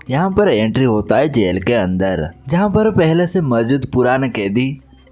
यहाँ पर एंट्री होता है जेल के अंदर, जहाँ पर पहले से मौजूद पुराने कैदी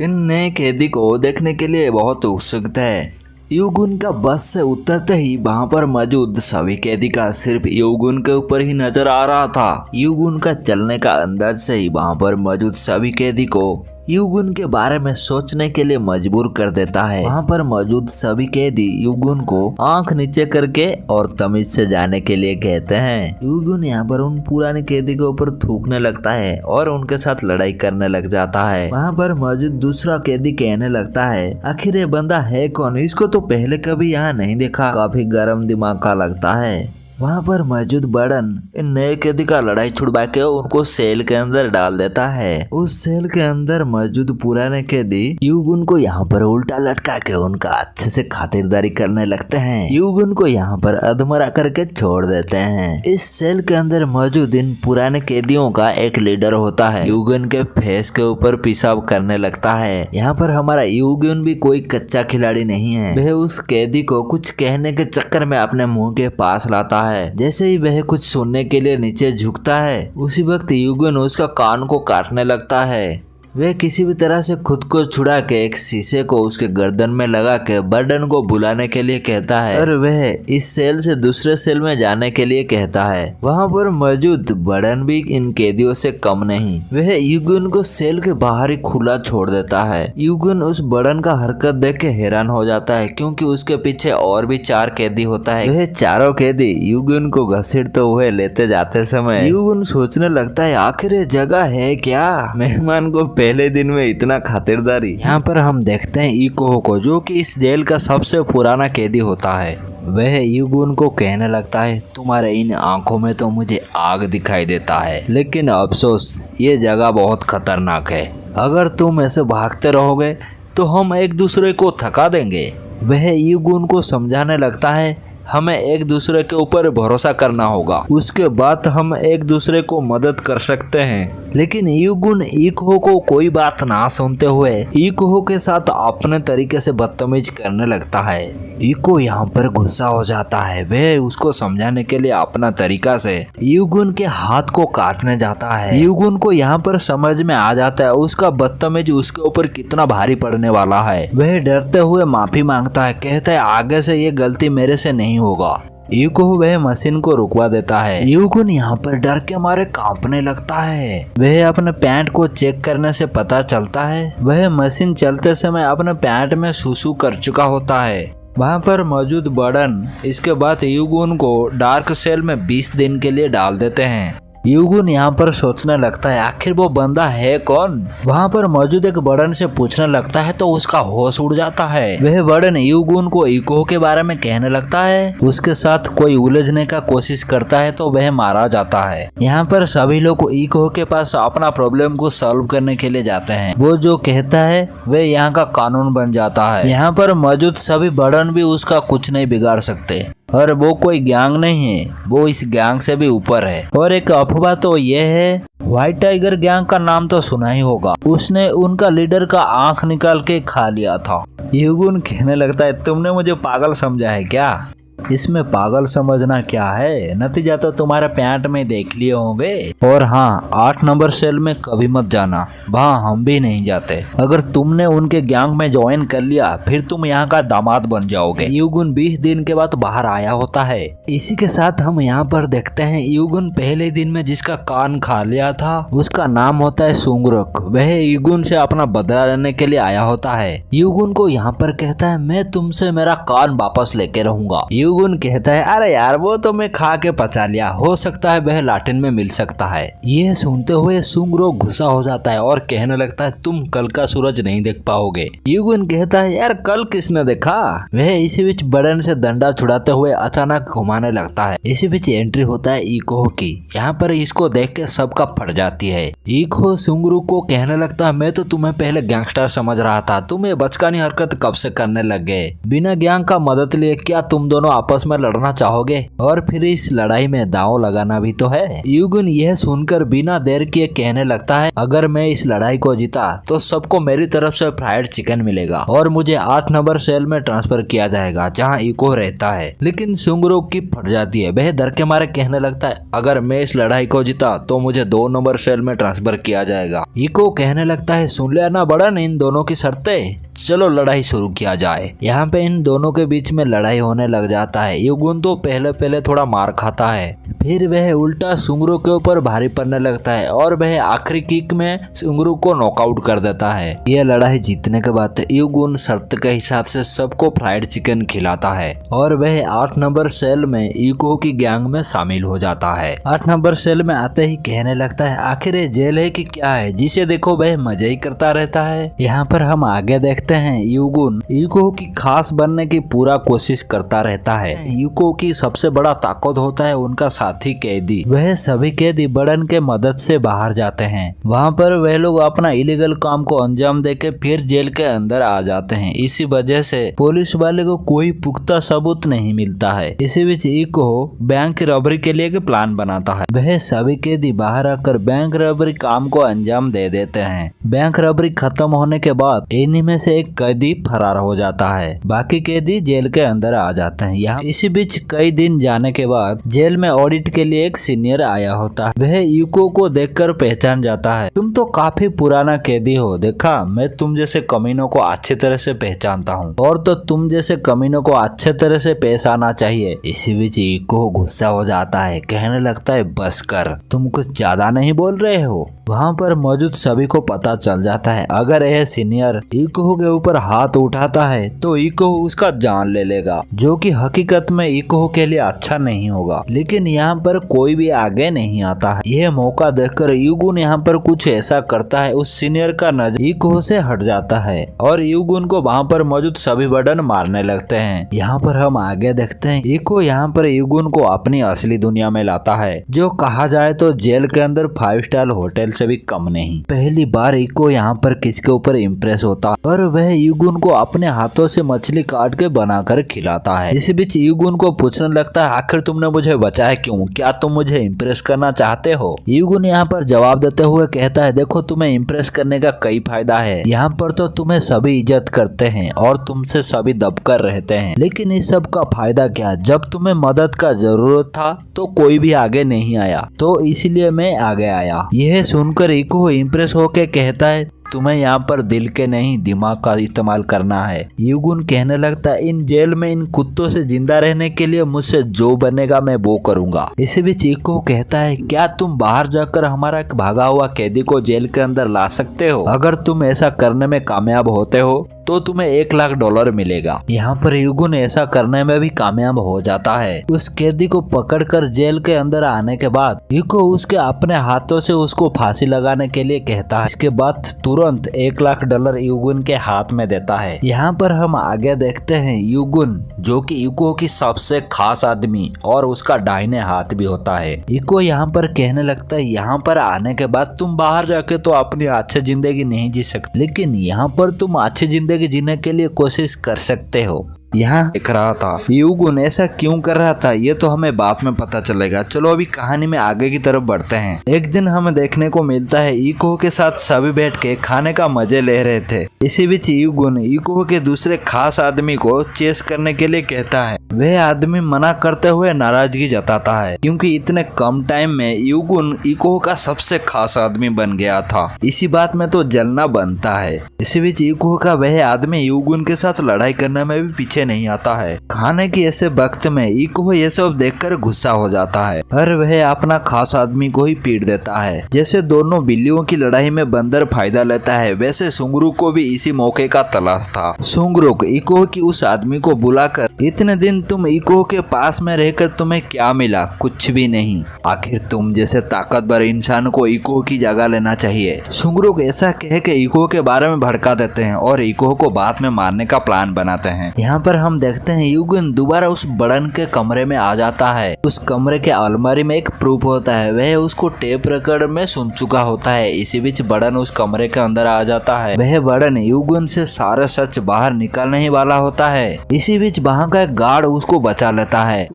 इन नए कैदी को देखने के लिए बहुत उत्सुक थे। युगुन का बस से उतरते ही वहाँ पर मौजूद सभी कैदी का सिर्फ युगुन के ऊपर ही नजर आ रहा था। युगुन का चलने का अंदाज से ही वहाँ पर मौजूद सभी कैदी को युगुन के बारे में सोचने के लिए मजबूर कर देता है। वहाँ पर मौजूद सभी कैदी युगुन को आंख नीचे करके और तमीज से जाने के लिए कहते हैं। युगुन यहाँ पर उन पुराने कैदी के ऊपर थूकने लगता है और उनके साथ लड़ाई करने लग जाता है। वहाँ पर मौजूद दूसरा कैदी कहने लगता है, आखिर ये बंदा है कौन, इसको तो पहले कभी यहाँ नहीं देखा। काफी गर्म दिमाग का लगता है। वहाँ पर मौजूद बर्डन इन नए कैदी का लड़ाई छुड़वा के उनको सेल के अंदर डाल देता है। उस सेल के अंदर मौजूद पुराने कैदी युगुन को यहाँ पर उल्टा लटका के उनका अच्छे से खातिरदारी करने लगते हैं। युगुन को यहाँ पर अधमरा करके छोड़ देते हैं। इस सेल के अंदर मौजूद इन पुराने कैदियों का एक लीडर होता है। युगुन के फेस के ऊपर पेशाब करने लगता है। यहाँ पर हमारा युगुन भी कोई कच्चा खिलाड़ी नहीं है। वह उस कैदी को कुछ कहने के चक्कर में अपने मुंह के पास लाता है। जैसे ही वह कुछ सुनने के लिए नीचे झुकता है, उसी वक्त युगुन उसका कान को काटने लगता है। वह किसी भी तरह से खुद को छुड़ा के एक शीशे को उसके गर्दन में लगा के बर्डन को बुलाने के लिए कहता है और वह इस सेल से दूसरे सेल में जाने के लिए कहता है। वहाँ पर मौजूद बर्डन भी इन कैदियों से कम नहीं। वह युगुन को सेल के बाहर ही खुला छोड़ देता है। युगुन उस बर्डन का हरकत देख के हैरान हो जाता है, क्योंकि उसके पीछे और भी 4 कैदी होता है। वह चारों कैदी युगुन को घसीटते हुए लेते जाते समय युगुन सोचने लगता है, आखिर ये जगह है क्या, मेहमान को पहले दिन में इतना खातिरदारी। यहाँ पर हम देखते हैं इकोहो को, जो कि इस जेल का सबसे पुराना कैदी होता है। वह युगुन को कहने लगता है, तुम्हारे इन आंखों में तो मुझे आग दिखाई देता है, लेकिन अफसोस ये जगह बहुत खतरनाक है। अगर तुम ऐसे भागते रहोगे तो हम एक दूसरे को थका देंगे। वह युगुन को समझाने लगता है, हमें एक दूसरे के ऊपर भरोसा करना होगा, उसके बाद हम एक दूसरे को मदद कर सकते हैं। लेकिन युगुन इकोहो को कोई बात ना सुनते हुए इकोहो के साथ अपने तरीके से बदतमीज करने लगता है। इको यहाँ पर गुस्सा हो जाता है। वह उसको समझाने के लिए अपना तरीका से युगुन के हाथ को काटने जाता है। युगुन को यहाँ पर समझ में आ जाता है उसका बदतमीज उसके ऊपर कितना भारी पड़ने वाला है। वह डरते हुए माफी मांगता है, कहता है आगे से ये गलती मेरे से नहीं होगा। इकोहो वह मशीन को रुकवा देता है। युगुन यहाँ पर डर के मारे कांपने लगता है। वह अपने पैंट को चेक करने से पता चलता है वह मशीन चलते समय अपने पैंट में सुसु कर चुका होता है। वहाँ पर मौजूद बर्डन इसके बाद युगुन को डार्क सेल में 20 दिन के लिए डाल देते हैं। युगुन यहाँ पर सोचने लगता है, आखिर वो बंदा है कौन। वहाँ पर मौजूद एक बर्डन से पूछने लगता है तो उसका होश उड़ जाता है। वह बर्डन युगुन को इकोहो के बारे में कहने लगता है। उसके साथ कोई उलझने का कोशिश करता है तो वह मारा जाता है। यहाँ पर सभी लोग इकोहो के पास अपना प्रॉब्लम को सॉल्व करने के लिए जाते हैं। वो जो कहता है वह यहाँ का कानून बन जाता है। यहाँ पर मौजूद सभी बर्डन भी उसका कुछ नहीं बिगाड़ सकते और वो कोई गैंग नहीं है, वो इस गैंग से भी ऊपर है। और एक अफवाह तो ये है, व्हाइट टाइगर गैंग का नाम तो सुना ही होगा, उसने उनका लीडर का आंख निकाल के खा लिया था। युगुन कहने लगता है, तुमने मुझे पागल समझा है क्या। इसमें पागल समझना क्या है, नतीजा तो तुम्हारे पैंट में देख लिए होंगे। और हाँ, 8 नंबर सेल में कभी मत जाना, वहाँ हम भी नहीं जाते। अगर तुमने उनके गैंग में ज्वाइन कर लिया फिर तुम यहाँ का दामाद बन जाओगे। युगुन 20 दिन के बाद बाहर आया होता है। इसी के साथ हम यहाँ पर देखते हैं युगुन पहले दिन में जिसका कान खा लिया था उसका नाम होता है सुंगरुक। वह युगुन से अपना बदला लेने के लिए आया होता है। युगुन को यहाँ पर कहता है, मैं तुमसे मेरा कान वापस लेके रहूंगा। युगुन कहता है, अरे यार वो तो मैं खा के पचा लिया, हो सकता है वह लाटिन में मिल सकता है। ये सुनते हुए सुंगरुक गुस्सा हो जाता है और कहने लगता है, तुम कल का सूरज नहीं देख पाओगे। युगुन कहता है, यार कल किसने देखा। वह इसी बीच बर्डन से डंडा छुड़ाते हुए अचानक घुमाने लगता है। इसी बीच एंट्री होता है इकोहो की। यहाँ पर इसको देख के सबका फट जाती है। इकोहो सुंगरुक को कहने लगता है, मैं तो तुम्हें पहले गैंगस्टर समझ रहा था, तुम ये बचकानी हरकत कब से करने लग गए। बिना गैंग का मदद लिए क्या तुम दोनों आपस में लड़ना चाहोगे और फिर इस लड़ाई में दांव लगाना भी तो है। यूगुन यह सुनकर बिना देर किए कहने लगता है, अगर मैं इस लड़ाई को जीता तो सबको मेरी तरफ से फ्राइड चिकन मिलेगा और मुझे 8 नंबर सेल में ट्रांसफर किया जाएगा जहाँ इको रहता है। लेकिन सुंगरुक की फट जाती है। वह डर के मारे कहने लगता है, अगर मैं इस लड़ाई को जीता तो मुझे 2 नंबर सेल में ट्रांसफर किया जाएगा। इको कहने लगता है, सुन लिया ना बड़न इन दोनों की शर्तें, चलो लड़ाई शुरू किया जाए। यहाँ पे इन दोनों के बीच में लड़ाई होने लग जाता है। यूगुन तो पहले थोड़ा मार खाता है, फिर वह उल्टा सुंगरुक के ऊपर भारी पड़ने लगता है और वह आखिरी किक में सुंगरुक को नॉकआउट कर देता है। यह लड़ाई जीतने के बाद यूगुन शर्त के हिसाब से सबको फ्राइड चिकन खिलाता है और वह 8 नंबर सेल में इको की गैंग में शामिल हो जाता है। 8 नंबर सेल में आते ही कहने लगता है, आखिर ये जेल है कि क्या है, जिसे देखो वह मजे ही करता रहता है। यहाँ पर हम आगे देखते हैं यूगुन इको की खास बनने की पूरा कोशिश करता रहता है। इको की सबसे बड़ा ताकत होता है उनका साथी कैदी। वह सभी कैदी बड़न के मदद से बाहर जाते हैं। वहाँ पर वह लोग अपना इलीगल काम को अंजाम देके फिर जेल के अंदर आ जाते हैं। इसी वजह से पुलिस वाले को कोई पुख्ता सबूत नहीं मिलता है। इसी बीच इको बैंक रॉबरी के लिए प्लान बनाता है। वह सभी कैदी बाहर आकर बैंक रॉबरी काम को अंजाम दे देते हैं। बैंक रॉबरी खत्म होने के बाद इन्हीं में से एक कैदी फरार हो जाता है। बाकी कैदी जेल के अंदर आ जाते हैं। यहाँ इसी बीच कई दिन जाने के बाद जेल में ऑडिट के लिए एक सीनियर आया होता है। वह यूको को देखकर पहचान जाता है, तुम तो काफी पुराना कैदी हो, देखा मैं तुम जैसे कमीनों को अच्छी तरह से पहचानता हूँ और तो तुम जैसे कमीनों को अच्छे तरह से पेश आना चाहिए। इसी बीच यूको गुस्सा हो जाता है, कहने लगता है, बस कर, तुम कुछ ज्यादा नहीं बोल रहे हो। वहाँ पर मौजूद सभी को पता चल जाता है, अगर यह सीनियर इको के ऊपर हाथ उठाता है तो इको उसका जान ले लेगा, जो कि हकीकत में इको के लिए अच्छा नहीं होगा। लेकिन यहाँ पर कोई भी आगे नहीं आता है। यह मौका देखकर यूगुन यहाँ पर कुछ ऐसा करता है, उस सीनियर का नजर इको से हट जाता है और यूगुन को वहाँ पर मौजूद सभी बटन मारने लगते हैं। यहाँ पर हम आगे देखते हैं, इको यहाँ पर यूगुन को अपनी असली दुनिया में लाता है, जो कहा जाए तो जेल के अंदर 5 स्टार होटल से भी कम नहीं। पहली बार इको यहाँ पर किसके ऊपर इम्प्रेस होता और वह यूगुन को अपने हाथों से मछली काट के बनाकर खिलाता है। इसी बीच यूगुन को पूछने लगता है, आखिर तुमने मुझे बचाया क्यों, क्या तुम मुझे इम्प्रेस करना चाहते हो। यूगुन यहाँ पर जवाब देते हुए कहता है, देखो तुम्हें इम्प्रेस करने का कई फायदा है। यहाँ पर तो तुम्हें सभी इज्जत करते हैं और तुमसे सभी दबकर रहते हैं, लेकिन इस सब का फायदा क्या, जब तुम्हें मदद का जरूरत था तो कोई भी आगे नहीं आया, तो इसलिए मैं आगे आया। यह सुनकर इको इम्प्रेस होके कहता है, तुम्हें यहाँ पर दिल के नहीं दिमाग का इस्तेमाल करना है। यूगुन कहने लगता है, इन जेल में इन कुत्तों से जिंदा रहने के लिए मुझसे जो बनेगा मैं वो करूंगा। इसी बीच इको कहता है, क्या तुम बाहर जाकर हमारा भागा हुआ कैदी को जेल के अंदर ला सकते हो? अगर तुम ऐसा करने में कामयाब होते हो तो तुम्हें $1,00,000 मिलेगा। यहाँ पर यूगुन ऐसा करने में भी कामयाब हो जाता है। उस कैदी को पकड़कर जेल के अंदर आने के बाद इको उसके अपने हाथों से उसको फांसी लगाने के लिए कहता है। इसके बाद तुरंत $1,00,000 यूगुन के हाथ में देता है। यहाँ पर हम आगे देखते हैं, यूगुन जो कि इको की सबसे खास आदमी और उसका दाहिने हाथ भी होता है। इको यहाँ पर कहने लगता है, यहाँ पर आने के बाद तुम बाहर जाके तो अपनी अच्छी जिंदगी नहीं जी सकते, लेकिन यहाँ पर तुम अच्छी जिंदगी जीने के लिए कोशिश कर सकते हो। यहाँ देख रहा था यूगुन ऐसा क्यों कर रहा था, ये तो हमें बाद में पता चलेगा। चलो अभी कहानी में आगे की तरफ बढ़ते हैं। एक दिन हमें देखने को मिलता है, इको के साथ सभी बैठ के खाने का मजे ले रहे थे। इसी बीच यूगुन इको के दूसरे खास आदमी को चेस करने के लिए कहता है। वह आदमी मना करते हुए नाराजगी जताता है, क्योंकि इतने कम टाइम में यूगुन इको का सबसे खास आदमी बन गया था। इसी बात में तो जलना बनता है। इसी बीच इको का वह आदमी यूगुन के साथ लड़ाई करने में भी पीछे नहीं आता है। खाने की ऐसे वक्त में इको ये सब देखकर गुस्सा हो जाता है और वह अपना खास आदमी को ही पीट देता है। जैसे दोनों बिल्लियों की लड़ाई में बंदर फायदा लेता है, वैसे सुंगरुक को भी इसी मौके का तलाश था। सुंगरुक इको की उस आदमी को बुलाकर, इतने दिन तुम इको के पास में रहकर तुम्हें क्या मिला? कुछ भी नहीं। आखिर तुम जैसे ताकतवर इंसान को इको की जगह लेना चाहिए। सुंगरुक ऐसा कह के इको के बारे में भड़का देते हैं और इको को बाद में मारने का प्लान बनाते हैं। यहाँ पर पर हम देखते हैं यूगुन दोबारा उस बड़न के कमरे में आ जाता है। उस कमरे के अलमारी में एक प्रूफ होता है, वह उसको टेप रिकॉर्ड में सुन चुका होता है। इसी बीच बड़न उस कमरे के अंदर आ जाता है। वह बड़न यूगुन से सारा सच बाहर निकालने ही वाला होता है। इसी बीच वहाँ का एक गार्ड उसको बचा लेता है।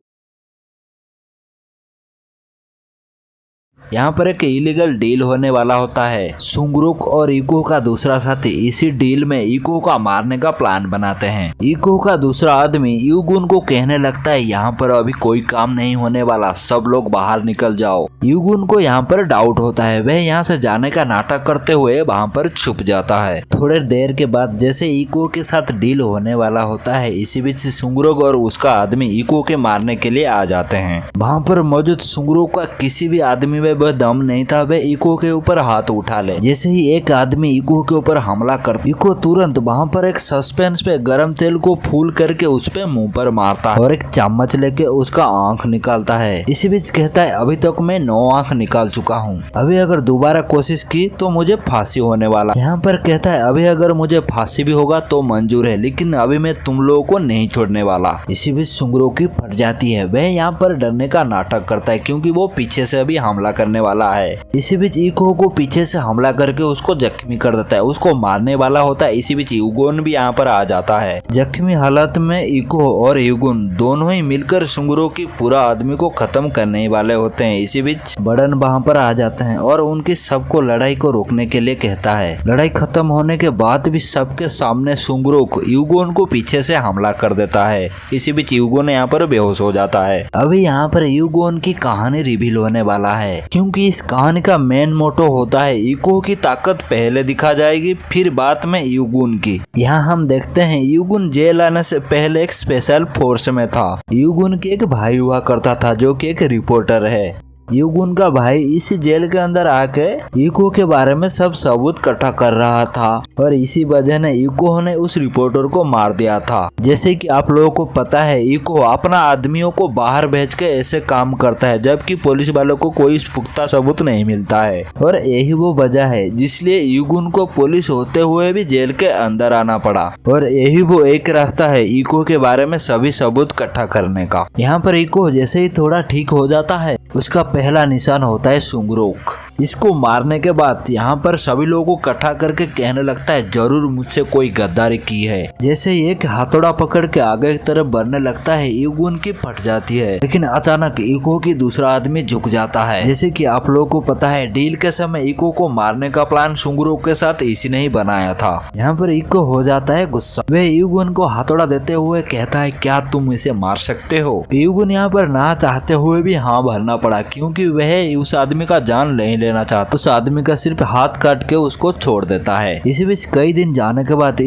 यहाँ पर एक इलीगल डील होने वाला होता है। सुंगरुक और इको का दूसरा साथी इसी डील में इको का मारने का प्लान बनाते हैं। इको का दूसरा आदमी यूगुन को कहने लगता है यहाँ पर अभी कोई काम नहीं होने वाला, सब लोग बाहर निकल जाओ। यूगुन को यहाँ पर डाउट होता है, वह यहाँ से जाने का नाटक करते हुए वहाँ पर छुप जाता है। थोड़ी देर के बाद जैसे इको के साथ डील होने वाला होता है, इसी बीच सुंगरुक और उसका आदमी इको के मारने के लिए आ जाते हैं। वहाँ पर मौजूद सुंगरुक का किसी भी आदमी में वह दम नहीं था वह इको के ऊपर हाथ उठा ले। जैसे ही एक आदमी इको के ऊपर हमला करता, इको तुरंत वहाँ पर एक सस्पेंस पे गरम तेल को फूल करके उस पे मुंह पर मारता है और एक चम्मच लेके उसका आंख निकालता है। इसी बीच कहता है अभी तक मैं 9 आंख निकाल चुका हूँ, अभी अगर दोबारा कोशिश की तो मुझे फांसी होने वाला। यहाँ पर कहता है अभी अगर मुझे फांसी भी होगा तो मंजूर है, लेकिन अभी मैं तुम लोगों को नहीं छोड़ने वाला। इसी बीच सुंगरुक की फट जाती है। वह यहाँ पर डरने का नाटक करता है क्योंकि वो पीछे से अभी हमला करने वाला है। इसी बीच इको को पीछे से हमला करके उसको जख्मी कर देता है, उसको मारने वाला होता है। इसी बीच यूगुन भी यहाँ पर आ जाता है। जख्मी हालत में इको और यूगुन दोनों ही मिलकर सुंगरुक की पूरा आदमी को खत्म करने वाले होते हैं। इसी बीच बड़न वहाँ पर आ जाते हैं और उनकी सबको लड़ाई को रोकने के लिए कहता है। लड़ाई खत्म होने के बाद भी सबके सामने सुंगरुक यूगुन को पीछे से हमला कर देता है। इसी बीच यूगुन यहाँ पर बेहोश हो जाता है। अभी यहाँ पर यूगुन की कहानी रिवील होने वाला है क्योंकि इस कहानी का मेन मोटो होता है इको की ताकत पहले दिखा जाएगी, फिर बाद में यूगुन की। यहाँ हम देखते हैं यूगुन जेल आने से पहले एक स्पेशल फोर्स में था। यूगुन के एक भाई हुआ करता था जो कि एक रिपोर्टर है। यूगुन का भाई इसी जेल के अंदर आके इको के बारे में सब सबूत इकट्ठा कर रहा था और इसी वजह ने इको ने उस रिपोर्टर को मार दिया था। जैसे कि आप लोगों को पता है इको अपना आदमियों को बाहर भेज के ऐसे काम करता है जबकि पुलिस वालों को कोई पुख्ता सबूत नहीं मिलता है और यही वो वजह है जिसलिए यूगुन को पुलिस होते हुए भी जेल के अंदर आना पड़ा और यही वो एक रास्ता है इको के बारे में सभी सबूत इकट्ठा करने का। यहाँ पर इको जैसे ही थोड़ा ठीक हो जाता है उसका पहला निशान होता है सुंगरुक। इसको मारने के बाद यहाँ पर सभी लोगों को इकट्ठा करके कहने लगता है जरूर मुझसे कोई गद्दारी की है। जैसे ही एक हथौड़ा पकड़ के आगे की तरफ बढ़ने लगता है यूगुन की फट जाती है, लेकिन अचानक इको की दूसरा आदमी झुक जाता है। जैसे कि आप लोगों को पता है डील के समय इको को मारने का प्लान सुंगरुक के साथ इसी ने ही बनाया था। यहाँ पर इको हो जाता है गुस्सा, वह यूगुन को हथौड़ा देते हुए कहता है क्या तुम इसे मार सकते हो। यूगुन यहाँ पर ना चाहते हुए भी हाँ भरना पड़ा क्योंकि वह उस आदमी का जान नहीं लेना चाहता। उस आदमी का सिर्फ हाथ काट के उसको छोड़ देता है। इसी बीच कई दिन जाने के बाद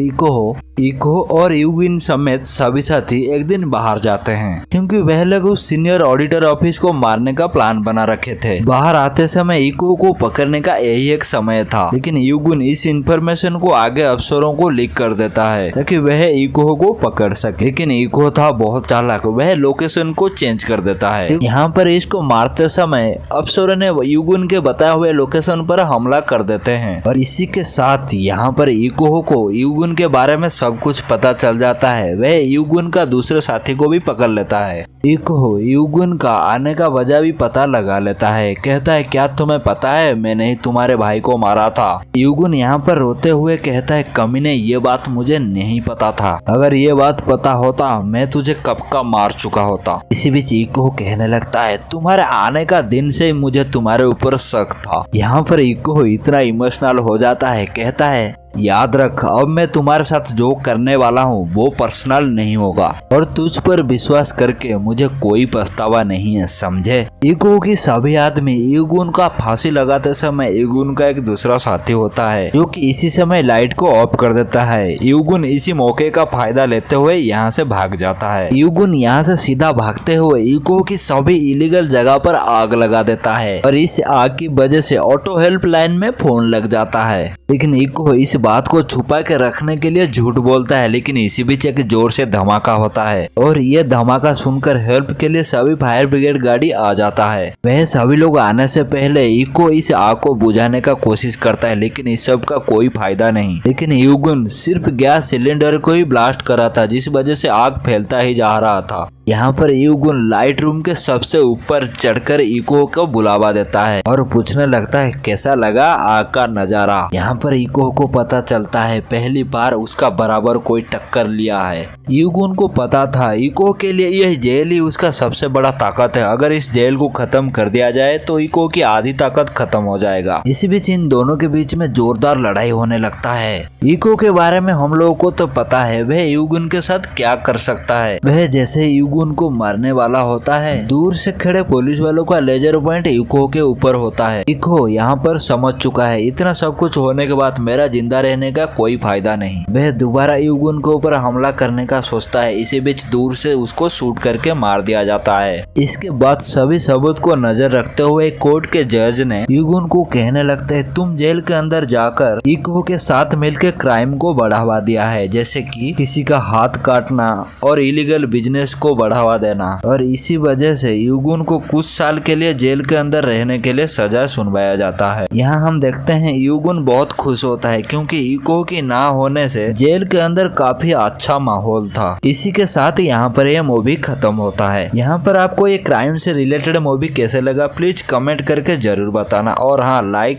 इको और यूगिन समेत सभी साथी एक दिन बाहर जाते हैं क्योंकि वह लोग उस सीनियर ऑडिटर ऑफिस को मारने का प्लान बना रखे थे। बाहर आते समय इको को पकड़ने का यही एक समय था, लेकिन यूगिन इस इंफॉर्मेशन को आगे अफसरों को लीक कर देता है ताकि वह इको को पकड़ सके। लेकिन इको था बहुत चालाक, वह लोकेशन को चेंज कर देता है। यहाँ पर इसको मारते समय अफसरों ने यूगिन के बताए हुए लोकेशन पर हमला कर देते हैं और इसी के साथ यहाँ पर इको को यूगिन के बारे में सब कुछ पता चल जाता है। वह यूगिन का दूसरे साथी को भी पकड़ लेता है। इको यूगिन का आने का वजह भी पता लगा लेता है। कहता है क्या तुम्हें पता है मैंने ही तुम्हारे भाई को मारा था। यूगिन यहाँ पर रोते हुए कहता है कमीने ये बात मुझे नहीं पता था, अगर ये बात पता होता मैं तुझे कब का मार चुका होता। इसी बीच इको कहने लगता है तुम्हारे आने का दिन से ही मुझे तुम्हारे ऊपर शक था। यहाँ पर इको इतना इमोशनल हो जाता है, कहता है याद रख अब मैं तुम्हारे साथ जो करने वाला हूँ वो पर्सनल नहीं होगा और तुझ पर विश्वास करके मुझे कोई पछतावा नहीं है, समझे। इको की सभी आदमी यूगिन का फांसी लगाते समय यूगिन का एक दूसरा साथी होता है जो कि इसी समय लाइट को ऑफ कर देता है। यूगिन इसी मौके का फायदा लेते हुए यहाँ से भाग जाता है। यूगिन यहाँ से सीधा भागते हुए इको की सभी इलीगल जगह पर आग लगा देता है और इस आग की वजह से ऑटो हेल्पलाइन में फोन लग जाता है, लेकिन इको इस बात को छुपा के रखने के लिए झूठ बोलता है, लेकिन इसी बीच एक जोर से धमाका होता है और ये धमाका सुनकर हेल्प के लिए सभी फायर ब्रिगेड गाड़ी आ जाता है। वह सभी लोग आने से पहले इको इस आग को बुझाने का कोशिश करता है, लेकिन इस सब का कोई फायदा नहीं। लेकिन यूगुन सिर्फ गैस सिलेंडर को ही ब्लास्ट करा था, जिस वजह से आग फैलता ही जा रहा था। यहाँ पर यूगुन लाइट रूम के सबसे ऊपर चढ़कर इको को बुलावा देता है और पूछने लगता है कैसा लगा आग का नजारा। यहाँ पर इको को पता चलता है पहली बार उसका बराबर कोई टक्कर लिया है। यूगुन को पता था इको के लिए यह जेल ही उसका सबसे बड़ा ताकत है। अगर इस जेल को खत्म कर दिया जाए तो इको की आधी ताकत खत्म हो जाएगा। इसी बीच इन दोनों के बीच में जोरदार लड़ाई होने लगता है। इको के बारे में हम लोगों को तो पता है वह यूगुन के साथ क्या कर सकता है। वह जैसे यूगुन को मारने वाला होता है, दूर से खड़े पुलिस वालों का लेजर पॉइंट इको के ऊपर होता है। इको यहाँ पर समझ चुका है इतना सब कुछ होने के बाद मेरा जिंदा रहने का कोई फायदा नहीं। वह दोबारा यूगुन के ऊपर हमला करने का सोचता है। इसी बीच दूर से उसको शूट करके मार दिया जाता है। इसके बाद सभी सबूत को नजर रखते हुए कोर्ट के जज ने यूगुन को कहने लगते है तुम जेल के अंदर जाकर इको के साथ मिलकर क्राइम को बढ़ावा दिया है, जैसे कि किसी का हाथ काटना और इलीगल बिजनेस को बढ़ावा देना, और इसी वजह से यूगुन को कुछ साल के लिए जेल के अंदर रहने के लिए सजा सुनवाया जाता है। यहाँ हम देखते हैं यूगुन बहुत खुश होता है क्योंकि इको की ना होने से जेल के अंदर काफी अच्छा माहौल था। इसी के साथ यहाँ पर यह मूवी खत्म होता है। यहाँ पर आपको ये क्राइम से रिलेटेड मूवी कैसे लगा प्लीज कमेंट करके जरूर बताना, और हाँ लाइक